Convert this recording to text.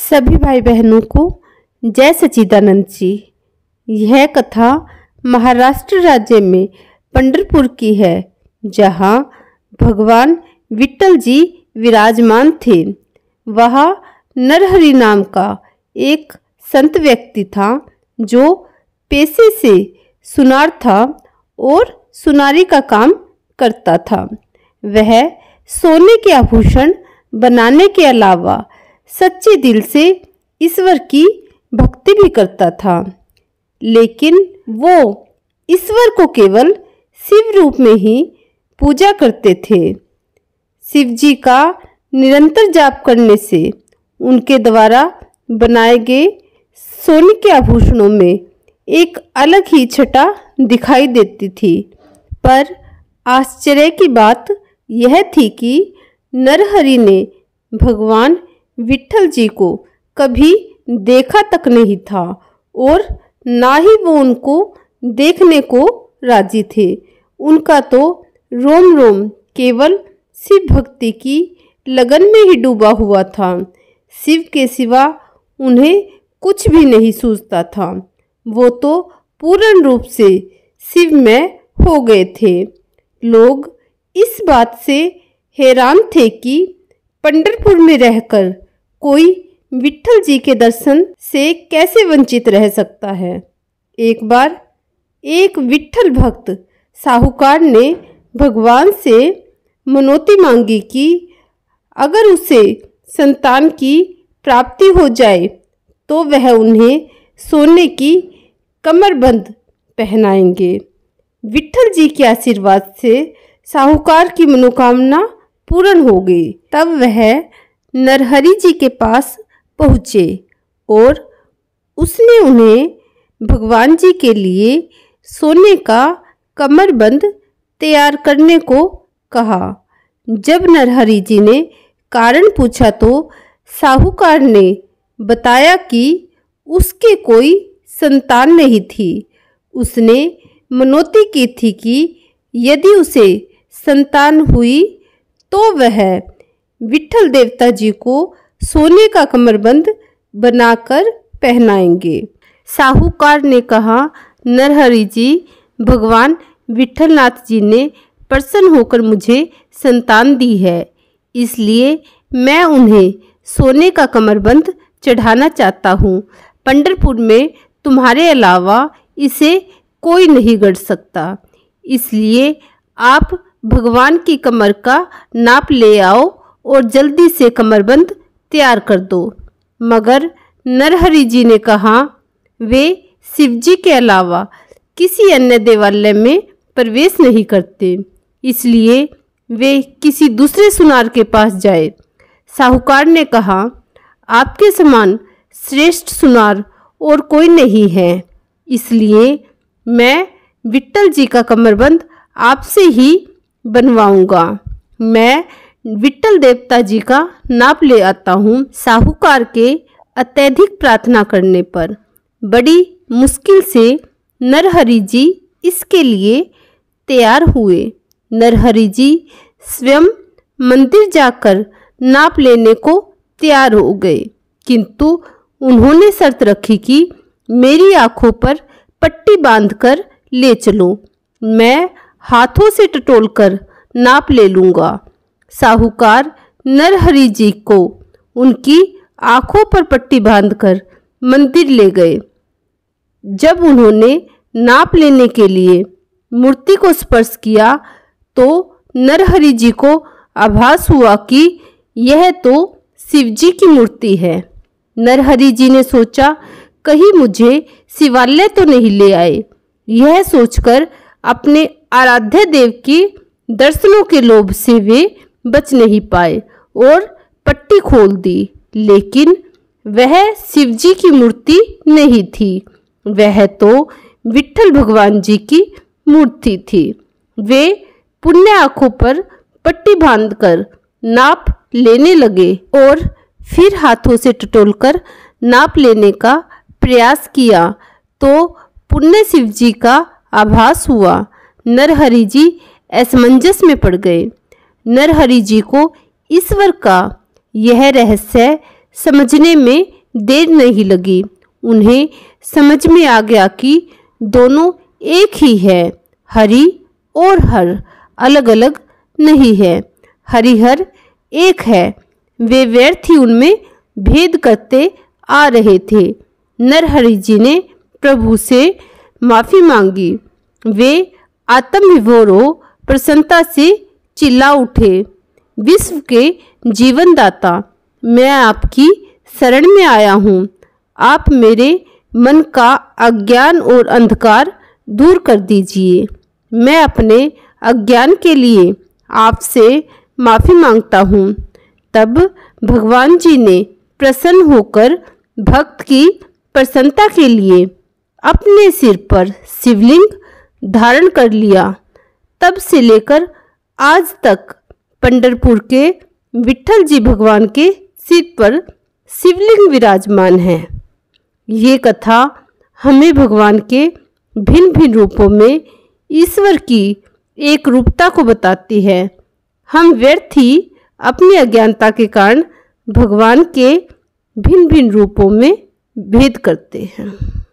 सभी भाई बहनों को जय सच्चिदानंद जी। यह कथा महाराष्ट्र राज्य में पंढरपुर की है, जहाँ भगवान विट्ठल जी विराजमान थे। वहाँ नरहरि नाम का एक संत व्यक्ति था, जो पेशे से सुनार था और सुनारी का काम करता था। वह सोने के आभूषण बनाने के अलावा सच्चे दिल से ईश्वर की भक्ति भी करता था, लेकिन वो ईश्वर को केवल शिव रूप में ही पूजा करते थे। शिव जी का निरंतर जाप करने से उनके द्वारा बनाए गए सोने के आभूषणों में एक अलग ही छटा दिखाई देती थी। पर आश्चर्य की बात यह थी कि नरहरि ने भगवान विट्ठल जी को कभी देखा तक नहीं था और ना ही वो उनको देखने को राजी थे। उनका तो रोम रोम केवल शिव भक्ति की लगन में ही डूबा हुआ था। शिव के सिवा उन्हें कुछ भी नहीं सूझता था। वो तो पूर्ण रूप से शिव में हो गए थे। लोग इस बात से हैरान थे कि पंढरपुर में रहकर कोई विट्ठल जी के दर्शन से कैसे वंचित रह सकता है। एक बार एक विट्ठल भक्त साहूकार ने भगवान से मनौती मांगी कि अगर उसे संतान की प्राप्ति हो जाए तो वह उन्हें सोने की कमरबंद पहनाएंगे। विट्ठल जी के आशीर्वाद से साहूकार की मनोकामना पूर्ण हो गई। तब वह नरहरि जी के पास पहुँचे और उसने उन्हें भगवान जी के लिए सोने का कमरबंद तैयार करने को कहा। जब नरहरि जी ने कारण पूछा तो साहूकार ने बताया कि उसके कोई संतान नहीं थी। उसने मनौती की थी कि यदि उसे संतान हुई तो वह विट्ठल देवता जी को सोने का कमरबंद बनाकर पहनाएंगे। साहूकार ने कहा, नरहरि जी, भगवान विट्ठलनाथ जी ने प्रसन्न होकर मुझे संतान दी है, इसलिए मैं उन्हें सोने का कमरबंद चढ़ाना चाहता हूँ। पंढरपुर में तुम्हारे अलावा इसे कोई नहीं गढ़ सकता, इसलिए आप भगवान की कमर का नाप ले आओ और जल्दी से कमरबंद तैयार कर दो। मगर नरहरि जी ने कहा, वे शिव जी के अलावा किसी अन्य देवालय में प्रवेश नहीं करते, इसलिए वे किसी दूसरे सुनार के पास जाए। साहूकार ने कहा, आपके समान श्रेष्ठ सुनार और कोई नहीं है, इसलिए मैं विट्ठल जी का कमरबंद आपसे ही बनवाऊंगा। मैं विट्ठल देवता जी का नाप ले आता हूँ। साहूकार के अत्यधिक प्रार्थना करने पर बड़ी मुश्किल से नरहरि जी इसके लिए तैयार हुए। नरहरि जी स्वयं मंदिर जाकर नाप लेने को तैयार हो गए, किंतु उन्होंने शर्त रखी कि मेरी आंखों पर पट्टी बांधकर ले चलो, मैं हाथों से टटोलकर नाप ले लूँगा। साहूकार नरहरि जी को उनकी आंखों पर पट्टी बांधकर मंदिर ले गए। जब उन्होंने नाप लेने के लिए मूर्ति को स्पर्श किया तो नरहरि जी को आभास हुआ कि यह तो शिव जी की मूर्ति है। नरहरि जी ने सोचा, कहीं मुझे शिवालय तो नहीं ले आए। यह सोचकर अपने आराध्य देव के दर्शनों के लोभ से वे बच नहीं पाए और पट्टी खोल दी, लेकिन वह शिव जी की मूर्ति नहीं थी, वह तो विट्ठल भगवान जी की मूर्ति थी। वे पुण्य आंखों पर पट्टी बांधकर नाप लेने लगे और फिर हाथों से टटोलकर नाप लेने का प्रयास किया तो पुण्य शिव जी का आभास हुआ। नरहरि जी असमंजस में पड़ गए। नरहरि जी को ईश्वर का यह रहस्य समझने में देर नहीं लगी। उन्हें समझ में आ गया कि दोनों एक ही है, हरि और हर अलग अलग नहीं है। हरिहर एक है। वे व्यर्थ ही उनमें भेद करते आ रहे थे। नरहरि जी ने प्रभु से माफी मांगी। वे आत्मविभोर हो प्रसन्नता से चिल्ला उठे, विश्व के जीवनदाता, मैं आपकी शरण में आया हूँ। आप मेरे मन का अज्ञान और अंधकार दूर कर दीजिए। मैं अपने अज्ञान के लिए आपसे माफी मांगता हूँ। तब भगवान जी ने प्रसन्न होकर भक्त की प्रसन्नता के लिए अपने सिर पर शिवलिंग धारण कर लिया। तब से लेकर आज तक पंढरपुर के विट्ठल जी भगवान के सिर पर शिवलिंग विराजमान है। ये कथा हमें भगवान के भिन्न भिन्न रूपों में ईश्वर की एक रूपता को बताती है। हम व्यर्थ ही अपनी अज्ञानता के कारण भगवान के भिन्न भिन्न रूपों में भेद करते हैं।